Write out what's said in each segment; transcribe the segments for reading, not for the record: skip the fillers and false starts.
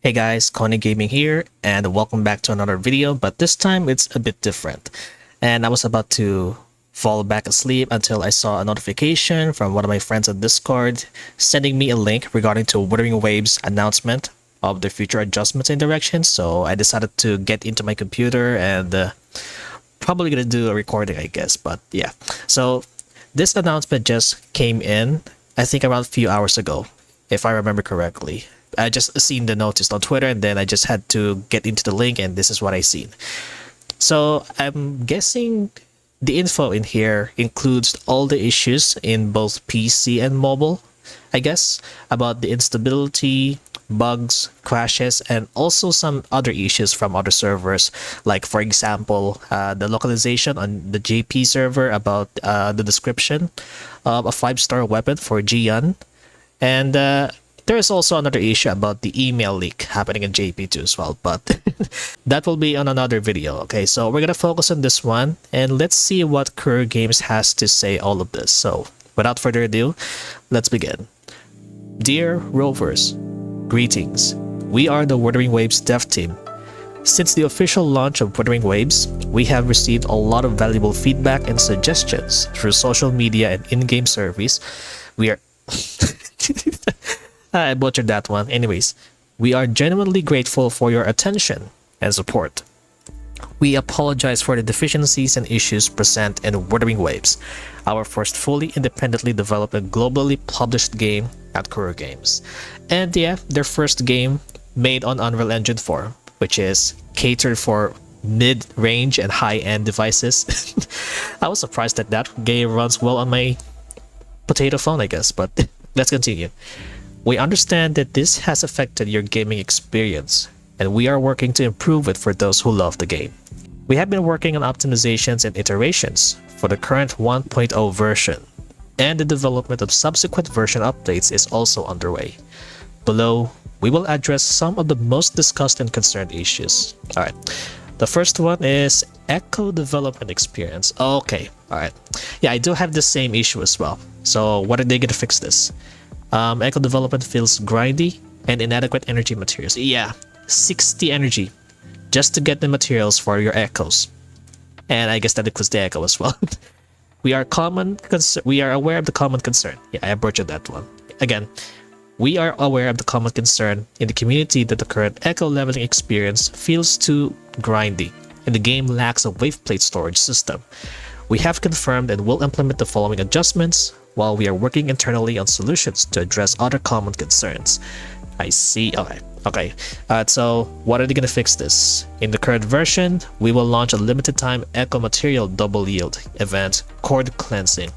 Hey guys, Connie Gaming here, and welcome back to another video, but this time it's a bit different. And I was about to fall back asleep until I saw a notification from one of my friends on Discord sending me a link regarding to Wuthering Waves announcement of the future adjustments and directions. So I decided to get into my computer and probably gonna do a recording, I guess, but yeah. So this announcement just came in, I think around a few hours ago, if I remember correctly. I just seen the notice on Twitter and then I just had to get into the link and this is what I seen. So I'm guessing the info in here includes all the issues in both PC and mobile, I guess, about the instability, bugs, crashes, and also some other issues from other servers, like for example, the localization on the JP server about the description of a 5-star weapon for jiyan, and there is also another issue about the email leak happening in JP2 as well, but that will be on another video. Okay, so we're gonna focus on this one and let's see what Courier Games has to say all of this. So without further ado, let's begin. Dear Rovers, greetings. We are the Wuthering Waves dev team. Since the official launch of Wuthering Waves, we have received a lot of valuable feedback and suggestions through social media and in-game surveys. We are I butchered that one. Anyways, we are genuinely grateful for your attention and support. We apologize for the deficiencies and issues present in Wuthering Waves, our first fully independently developed and globally published game at Courier Games. And yeah, their first game made on Unreal Engine 4, which is catered for mid-range and high-end devices. I was surprised that that game runs well on my potato phone, I guess, but let's continue. We understand that this has affected your gaming experience, and we are working to improve it for those who love the game. We have been working on optimizations and iterations for the current 1.0 version, and the development of subsequent version updates is also underway. Below, we will address some of the most discussed and concerned issues. Alright, the first one is Echo development experience. Okay, alright. Yeah, I do have the same issue as well. So what are they going to fix this? Echo development feels grindy and inadequate energy materials. Yeah, 60 energy just to get the materials for your echoes. And I guess that includes the echo as well. We are aware of the common concern. Yeah, I butchered that one. Again, we are aware of the common concern in the community that the current echo leveling experience feels too grindy and the game lacks a wave plate storage system. We have confirmed and will implement the following adjustments while we are working internally on solutions to address other common concerns. I see. Okay. So what are they going to fix this? In the current version, we will launch a limited time echo material double yield event, cord cleansing.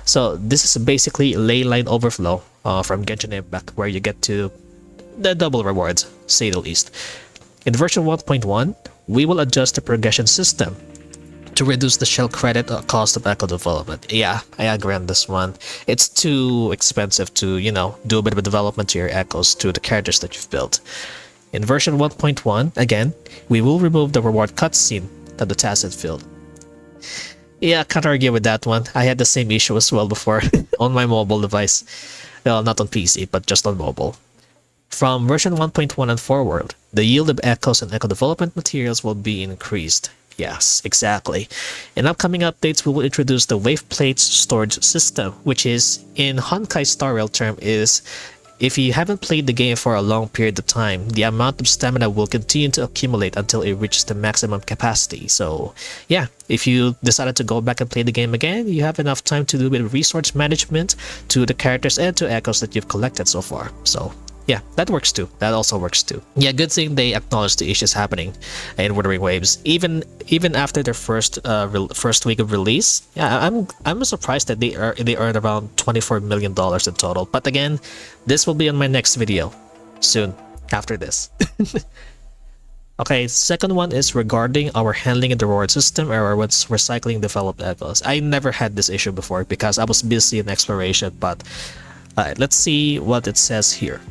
So this is basically ley line overflow from Genshin Impact, where you get to the double rewards, say the least. In version 1.1, we will adjust the progression system to reduce the shell credit cost of echo development. Yeah, I agree on this one. It's too expensive to, you know, do a bit of a development to your echoes to the characters that you've built. In version 1.1, again, we will remove the reward cutscene of the tacit field. Yeah, I can't argue with that one. I had the same issue as well before on my mobile device. Well, not on PC, but just on mobile. From version 1.1 and forward, the yield of echoes and echo development materials will be increased. Yes, exactly. In upcoming updates, we will introduce the wave plates storage system, which is, in Honkai Star Rail term, is if you haven't played the game for a long period of time, the amount of stamina will continue to accumulate until it reaches the maximum capacity. So yeah, if you decided to go back and play the game again, you have enough time to do a bit of resource management to the characters and to echoes that you've collected so far. So yeah, that works too. That also works too. Yeah, good thing they acknowledge the issues happening in Wuthering Waves, even after their first week of release. Yeah, I'm surprised that they earned around $24 million in total. But again, this will be on my next video soon after this. Okay, second one is regarding our handling in the reward system error when recycling developed echoes. I never had this issue before because I was busy in exploration, but let's see what it says here.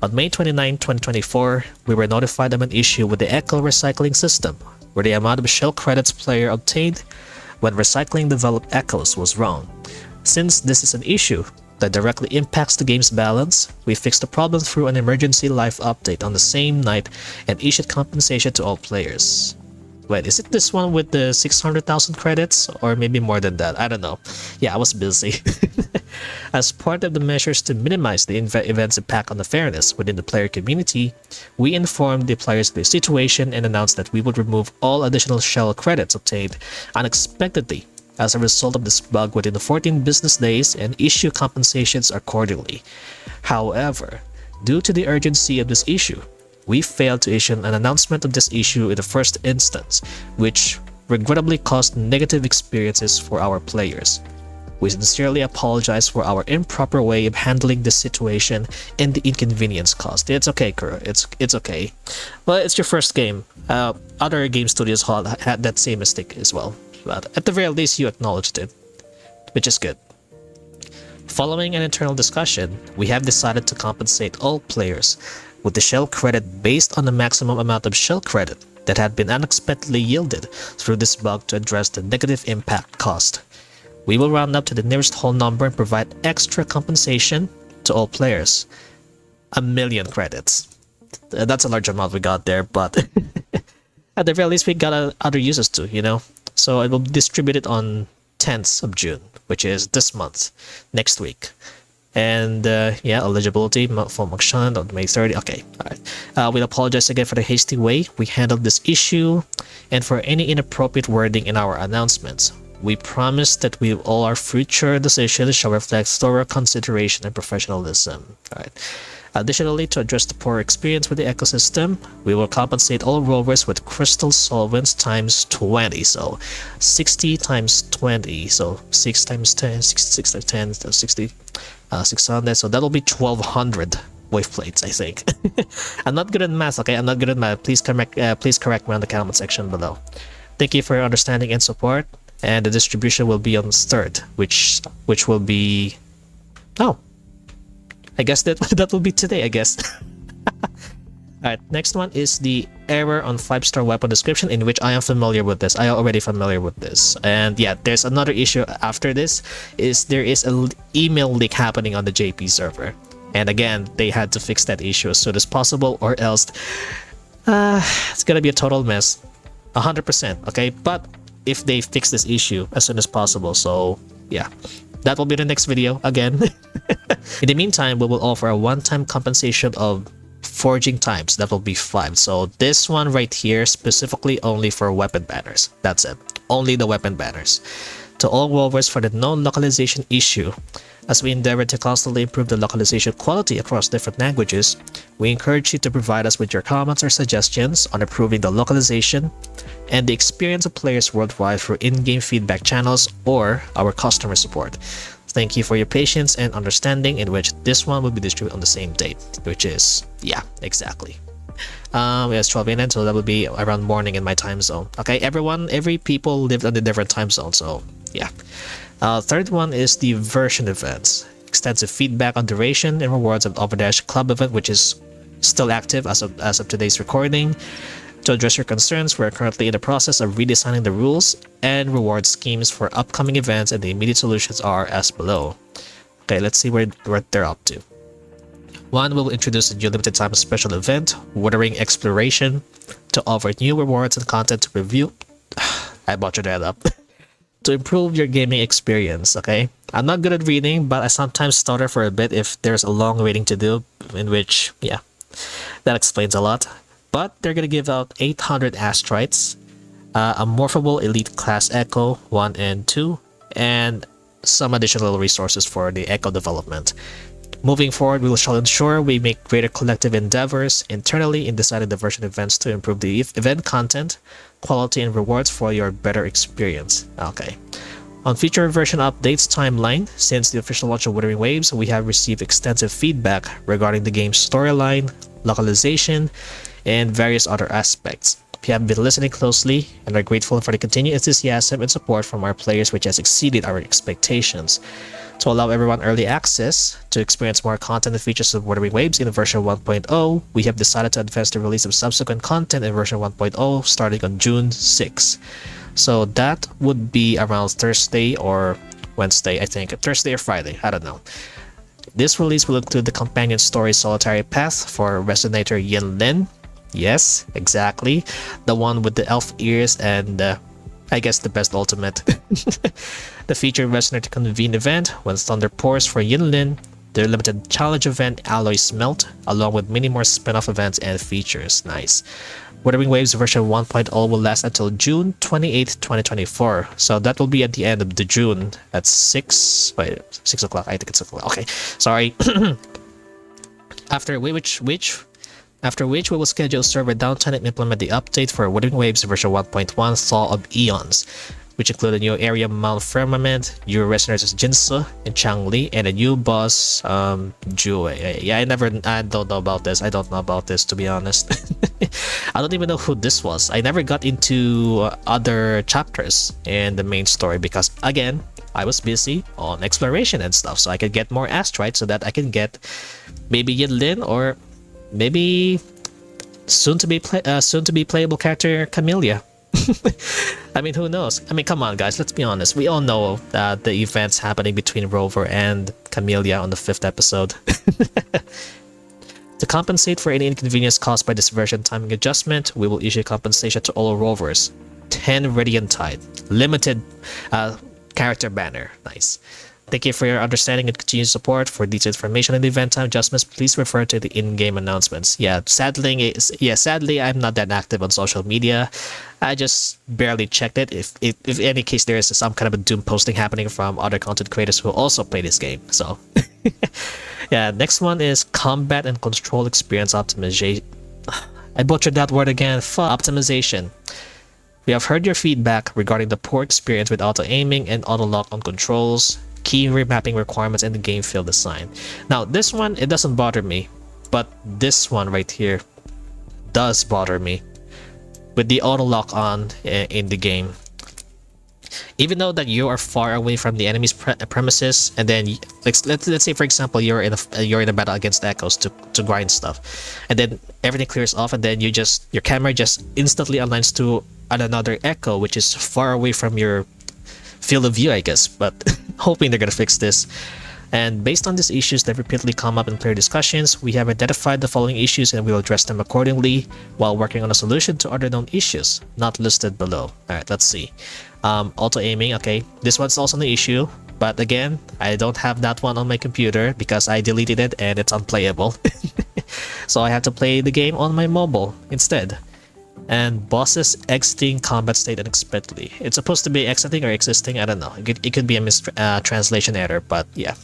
On May 29, 2024, we were notified of an issue with the Echo recycling system, where the amount of shell credits player obtained when recycling developed echoes was wrong. Since this is an issue that directly impacts the game's balance, we fixed the problem through an emergency live update on the same night and issued compensation to all players. Wait, is it this one with the 600,000 credits? Or maybe more than that? I don't know. Yeah, I was busy. As part of the measures to minimize the event's impact on the fairness within the player community, we informed the players of the situation and announced that we would remove all additional shell credits obtained unexpectedly as a result of this bug within the 14 business days and issue compensations accordingly. However, due to the urgency of this issue, we failed to issue an announcement of this issue in the first instance, which regrettably caused negative experiences for our players. We sincerely apologize for our improper way of handling this situation and the inconvenience caused. It's okay, Kuro. It's okay. Well, it's your first game. Other game studios had that same mistake as well. But at the very least, you acknowledged it, which is good. Following an internal discussion, we have decided to compensate all players with the shell credit based on the maximum amount of shell credit that had been unexpectedly yielded through this bug to address the negative impact caused. We will round up to the nearest whole number and provide extra compensation to all players. 1,000,000 credits. That's a large amount we got there, but at the very least we got other users too, you know? So it will be distributed on 10th of June, which is this month, next week. And yeah, eligibility for Makshan on May 30. Okay, alright. We'll apologize again for the hasty way we handled this issue and for any inappropriate wording in our announcements. We promise that all our future decisions shall reflect thorough consideration and professionalism. Alright. Additionally, to address the poor experience with the ecosystem, we will compensate all rovers with crystal solvents times 20. So 60 times 20. So 6 times 10, 6 times 10, so 60, 600. So that'll be 1,200 wave plates, I think. I'm not good at math, okay? I'm not good at math. Please correct me on the comment section below. Thank you for your understanding and support. And the distribution will be on the 3rd, which will be... Oh. I guess that will be today, I guess. Alright, next one is the error on 5-star weapon description, in which I am familiar with this. I am already familiar with this. And yeah, there's another issue after this, there is an email leak happening on the JP server. And again, they had to fix that issue as soon as possible, or else it's gonna be a total mess. 100%, okay? But if they fix this issue as soon as possible, so yeah. That will be the next video again. In the meantime, we will offer a one-time compensation of forging times. That will be 5. So this one right here, specifically only for weapon banners. That's it. Only the weapon banners. To all rovers for the non-localization issue, as we endeavor to constantly improve the localization quality across different languages, we encourage you to provide us with your comments or suggestions on improving the localization and the experience of players worldwide through in-game feedback channels or our customer support. Thank you for your patience and understanding, in which this one will be distributed on the same date, which is, yeah, exactly. It's 12 a.m, so that will be around morning in my time zone. Okay, every people lived on a different time zone, so yeah. Third one is the version events. Extensive feedback on duration and rewards of Overdash Club event, which is still active as of today's recording. To address your concerns, we are currently in the process of redesigning the rules and reward schemes for upcoming events, and the immediate solutions are as below. Okay, let's see what they're up to. 1, will introduce a new limited time special event, Wuthering Exploration, to offer new rewards and content to review. I butchered that up. To improve your gaming experience, okay? I'm not good at reading, but I sometimes stutter for a bit if there's a long reading to do, in which, yeah, that explains a lot. But they're gonna give out 800 astrites, a morphable elite class Echo 1 and 2, and some additional resources for the Echo development. Moving forward, we shall ensure we make greater collective endeavors internally in deciding the version events to improve the event content, quality, and rewards for your better experience. Okay. On future version updates timeline, since the official launch of Wuthering Waves, we have received extensive feedback regarding the game's storyline, localization, and various other aspects. We have been listening closely and are grateful for the continued enthusiasm and support from our players, which has exceeded our expectations. To allow everyone early access to experience more content and features of Wuthering Waves in version 1.0, we have decided to advance the release of subsequent content in version 1.0 starting on June 6. So that would be around Thursday or Wednesday, I think. Thursday or Friday, I don't know. This release will include the companion story Solitary Path for Resonator Yin. Yes, exactly. The one with the elf ears and I guess the best ultimate. The featured Resonator Convene event when Thunder Pours for Yin, the limited challenge event Alloy Smelt, along with many more spin-off events and features. Nice. Wuthering Waves version 1.0 will last until June 28, 2024. So that will be at the end of the June at 6 o'clock. I think it's o'clock. Okay, sorry. After which we will schedule server downtime and implement the update for Wuthering Waves version 1.1 Thaw of Eons, which include a new area Mount Firmament, new Resonators Jinsu and Changli, and a new boss Jue. Yeah, I don't know about this. I don't know about this, to be honest. I don't even know who this was. I never got into other chapters in the main story because, again, I was busy on exploration and stuff, so I could get more astrites so that I can get maybe Yinlin or maybe soon to be playable character Camellia. I mean, who knows? I mean, come on, guys. Let's be honest. We all know the events happening between Rover and Camellia on the 5th episode. To compensate for any inconvenience caused by this version timing adjustment, we will issue compensation to all Rovers. 10 Radiant Tide. Limited character banner. Nice. Thank you for your understanding and continued support. For detailed information on the event time adjustments, please refer to the in-game announcements. Yeah, sadly, I'm not that active on social media. I just barely checked it. If any case there is some kind of a doom posting happening from other content creators who also play this game. So, yeah, next one is combat and control experience optimization. I butchered that word again. Optimization. We have heard your feedback regarding the poor experience with auto-aiming and auto-lock on controls, key remapping requirements, and the game field design. Now, this one, it doesn't bother me, but this one right here does bother me with the auto-lock on in the game. Even though that you are far away from the enemy's premises, and then let's say for example you're in a battle against echoes to grind stuff, and then everything clears off, and then your camera just instantly aligns to another echo which is far away from your field of view, I guess, but hoping they're gonna fix this. And based on these issues that repeatedly come up in player discussions, we have identified the following issues and we will address them accordingly while working on a solution to other known issues not listed below. Alright, let's see. Auto-aiming, okay, this one's also an issue, but again, I don't have that one on my computer because I deleted it and it's unplayable. So I have to play the game on my mobile instead. And bosses exiting combat state unexpectedly. It's supposed to be exiting or existing, I don't know. It could be a translation error, but yeah.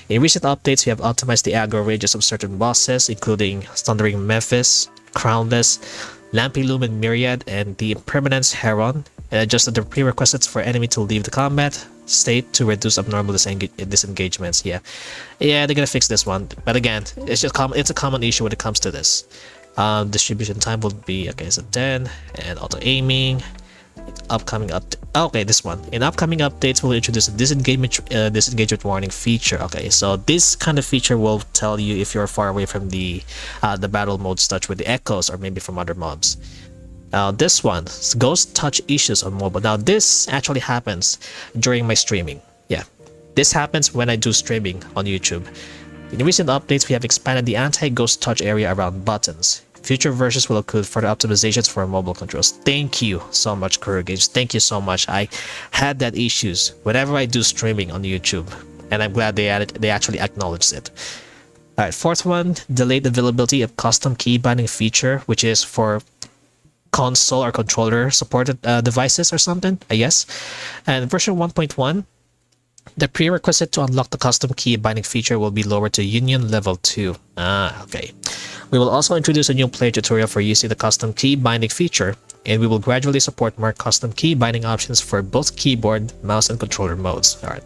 In recent updates, we have optimized the aggro ranges of certain bosses, including Thundering Memphis, Crownless, Lampy Lumen Myriad, and the Impermanence Heron, and adjusted the prerequisites for enemy to leave the combat state to reduce abnormal disengagements. Yeah, they're gonna fix this one, but again, it's a common issue when it comes to this. Distribution time will be, okay, so 10, and auto-aiming, upcoming update. Okay, this one. In upcoming updates, we'll introduce a disengagement warning feature. Okay, so this kind of feature will tell you if you're far away from the battle mode such with the echoes or maybe from other mobs. Now this one, ghost touch issues on mobile. Now this actually happens during my streaming. Yeah, this happens when I do streaming on YouTube. In recent updates, we have expanded the anti-ghost touch area around buttons. Future versions will include further optimizations for mobile controls. Thank you so much, Kuro Games. Thank you so much. I had that issues whenever I do streaming on YouTube, and I'm glad they actually acknowledged it. Alright, fourth one, delayed availability of custom key binding feature, which is for console or controller supported devices or something, I guess. And version 1.1, the prerequisite to unlock the custom key binding feature will be lowered to Union Level 2. Okay. We will also introduce a new player tutorial for using the custom key binding feature, and we will gradually support more custom key binding options for both keyboard, mouse, and controller modes. Alright.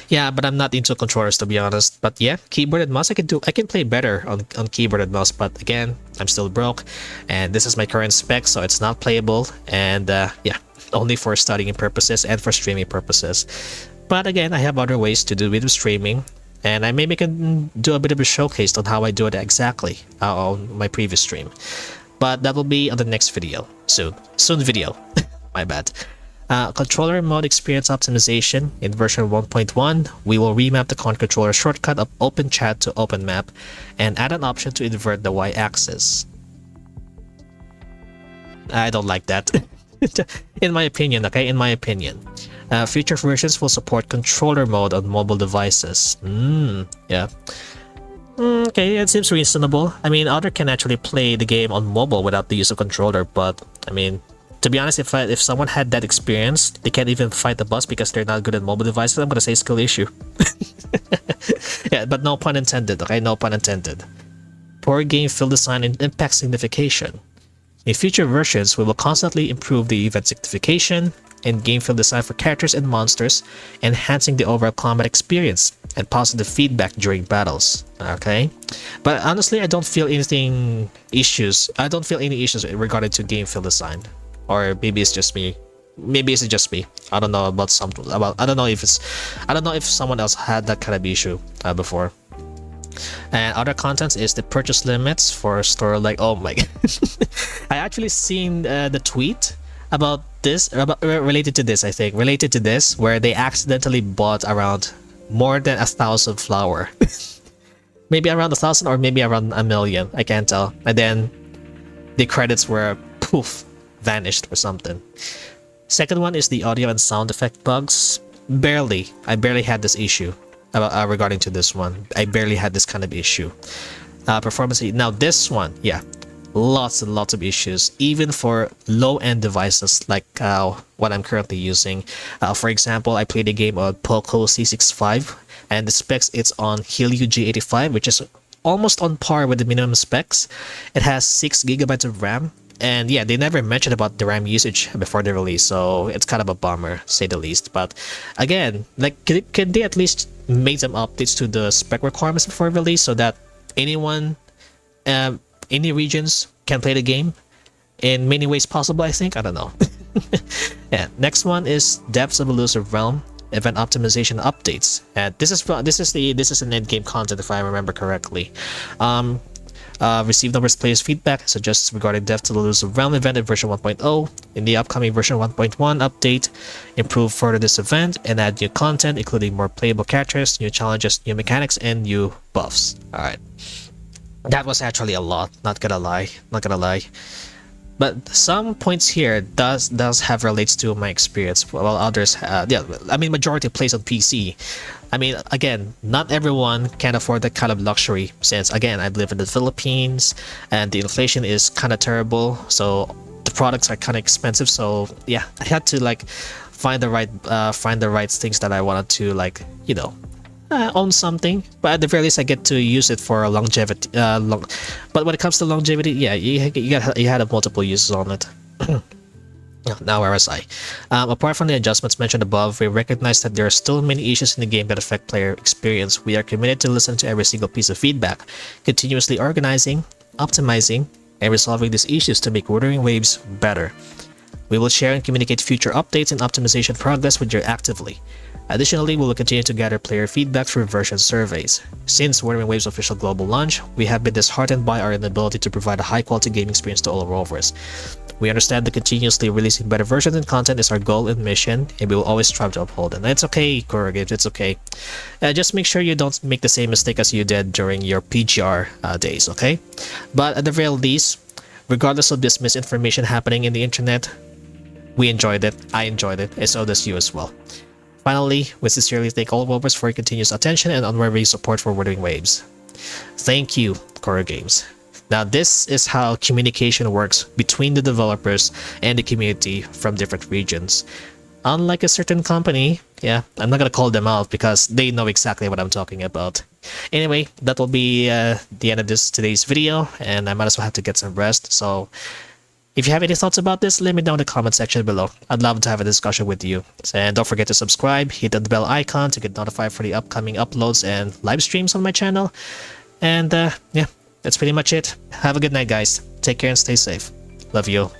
Yeah, but I'm not into controllers, to be honest. But yeah, keyboard and mouse, I can play better on keyboard and mouse, but again, I'm still broke, and this is my current spec, so it's not playable, and yeah, only for studying purposes and for streaming purposes. But again, I have other ways to do with streaming, and I maybe can do a bit of a showcase on how I do it exactly on my previous stream. But that will be on the next video, soon video. My bad. Controller mode experience optimization in version 1.1. We will remap the controller shortcut of open chat to open map and add an option to invert the y-axis. I don't like that. In my opinion, okay? In my opinion. Future versions will support controller mode on mobile devices. Yeah. Okay, it seems reasonable. I mean, others can actually play the game on mobile without the use of controller, but I mean, to be honest, if someone had that experience, they can't even fight the boss because they're not good at mobile devices, I'm gonna say skill issue. Yeah, but no pun intended, okay? No pun intended. Poor game field design and impact signification. In future versions, we will constantly improve the event signification and game field design for characters and monsters, enhancing the overall combat experience and positive feedback during battles. Okay, but honestly, I don't feel any issues regarding to game field design, or maybe it's just me. Maybe it's just me. I don't know about I don't know if someone else had that kind of issue before. And other contents is the purchase limits for store, like, oh my god. I actually seen the tweet about this, related to this, where they accidentally bought around more than 1,000 flour. Maybe around 1,000 or maybe around 1,000,000, I can't tell. And then the credits were poof, vanished or something. Second one is the audio and sound effect bugs. I barely had this issue. Regarding to this one, I barely had this kind of issue. Performance, now this one, yeah, lots and lots of issues, even for low-end devices like what I'm currently using. For example, I played a game on POCO C65, and the specs, it's on Helio G85, which is almost on par with the minimum specs. It has 6 GB of RAM. And yeah, they never mentioned about the RAM usage before the release, so it's kind of a bummer, to say the least. But again, like, can they at least make some updates to the spec requirements before release so that anyone, any regions can play the game in many ways possible? I think, I don't know. Yeah, next one is Depths of Elusive Realm event optimization updates, and this is an end game content if I remember correctly. Receive numerous players' feedback suggests regarding Depths of Elusive Realm event in version 1.0. In the upcoming version 1.1 update, improve further this event and add new content, including more playable characters, new challenges, new mechanics, and new buffs. Alright. That was actually a lot, not gonna lie. But some points here does have relates to my experience, while others, yeah, I mean, majority plays on PC. I mean, again, not everyone can afford that kind of luxury, since again, I live in the Philippines and the inflation is kind of terrible, so the products are kind of expensive. So yeah, I had to like find the right things that I wanted to, like, you know, own something, but at the very least I get to use it for longevity. But when it comes to longevity, yeah, you had multiple uses on it. Now, where was I? Apart from the adjustments mentioned above, we recognize that there are still many issues in the game that affect player experience. We are committed to listen to every single piece of feedback, continuously organizing, optimizing, and resolving these issues to make Wuthering Waves better. We will share and communicate future updates and optimization progress with you actively. Additionally, we will continue to gather player feedback through version surveys. Since Wuthering Waves' official global launch, we have been disheartened by our inability to provide a high-quality gaming experience to all rovers. We understand that continuously releasing better versions and content is our goal and mission, and we will always strive to uphold it. And it's okay, Kuro Games, it's okay. Just make sure you don't make the same mistake as you did during your PGR days, okay? But at the very least, regardless of this misinformation happening in the internet, we enjoyed it, I enjoyed it, and so does you as well. Finally, we sincerely thank all rovers for your continuous attention and unwavering support for Wuthering Waves. Thank you, Kuro Games. Now, this is how communication works between the developers and the community from different regions. Unlike a certain company, yeah, I'm not gonna call them out because they know exactly what I'm talking about. Anyway, that will be the end of today's video, and I might as well have to get some rest. So, if you have any thoughts about this, let me know in the comment section below. I'd love to have a discussion with you. And don't forget to subscribe, hit the bell icon to get notified for the upcoming uploads and live streams on my channel. And yeah, that's pretty much it. Have a good night, guys. Take care and stay safe. Love you.